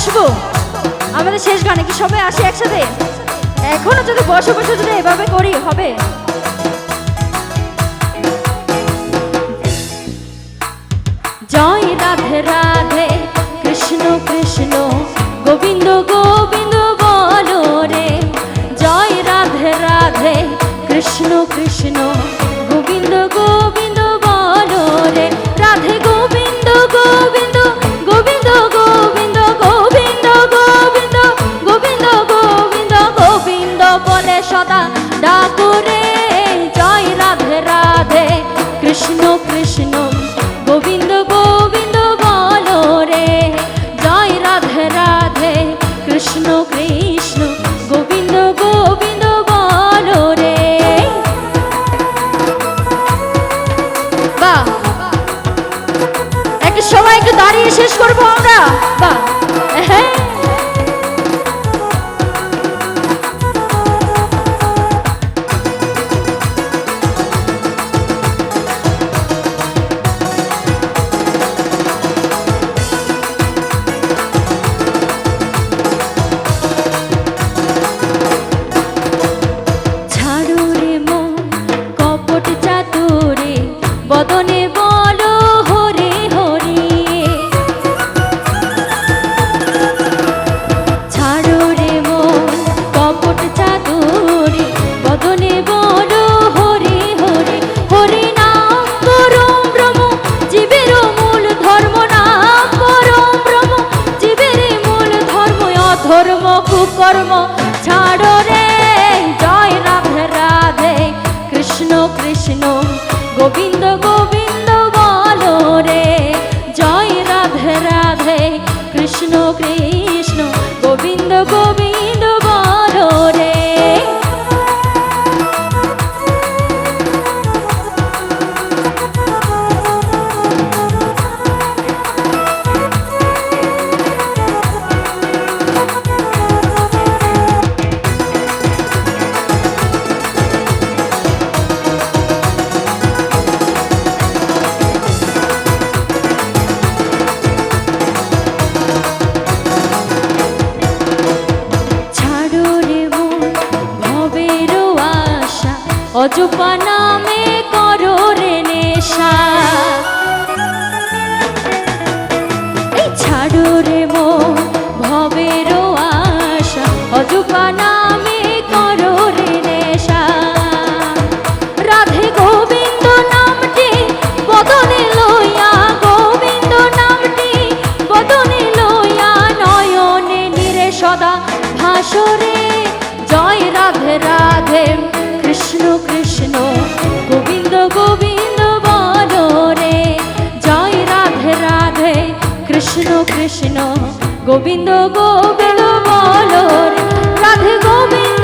বসবো আমাদের শেষ গানে, কি সবাই আসি একসাথে? এখনো যদি বসে বসে যদি এভাবে করি হবে? জয় রাধে রাধে কৃষ্ণ কৃষ্ণ গোবিন্দ গোবিন্দ বলো রে। জয় রাধে রাধে কৃষ্ণ কৃষ্ণ গোবিন্দ গোবিন্দ বলো রে। রাধে গোবিন্দ গোবিন্দ গোবিন্দ গোবিন্দ গোবিন্দ গোবিন্দ গোবিন্দ গোবিন্দ গোবিন্দ বলে সদা ডাকো রে। জয় রাধে রাধে কৃষ্ণ কৃষ্ণ গোবিন্দ গোবিন্দ বলো রে। জয় রাধে রাধে কৃষ্ণ কৃষ্ণ গোবিন্দ গোবিন্দ বলো রে। বাহ, একটু সবাই একটু দাঁড়িয়ে শেষ করবো আমরা। বাহ, হ্যাঁ বদনে বলো হরে হরে। ছাড়ো রে মন কপট চাতুরে বদনে বলো হরে হরে। হরি নাম পরম ব্রহ্ম জীবের মূল ধর্ম। নাম পরম ব্রহ্ম জীবের মূল ধর্ম। অধর্ম কুকর্ম ছাড়ো রে। জয় রাধে রাধে কৃষ্ণ কৃষ্ণ গোবিন্দ গোবিন্দ বলো রে। জয় রাধে রাধে কৃষ্ণ কৃষ্ণ গোবিন্দ গোবিন্দ বলো রে। অজপা নামে করো রে নেশা। এই ছাড়ো রে মন ভবের আশা। অজপা নামে করো রে নেশা। রাধে গোবিন্দ নামটি বদনে লইয়া। গোবিন্দ নামটি বদনে লইয়া নয়নে নিরে সদা ভাসরে। জয় রাধে রাধে কৃষ্ণ কৃষ্ণ গোবিন্দ গোবিন্দ বলো রে। জয় রাধে রাধে কৃষ্ণ কৃষ্ণ গোবিন্দ গোবিন্দ বলো রে। রাধে গোবিন্দ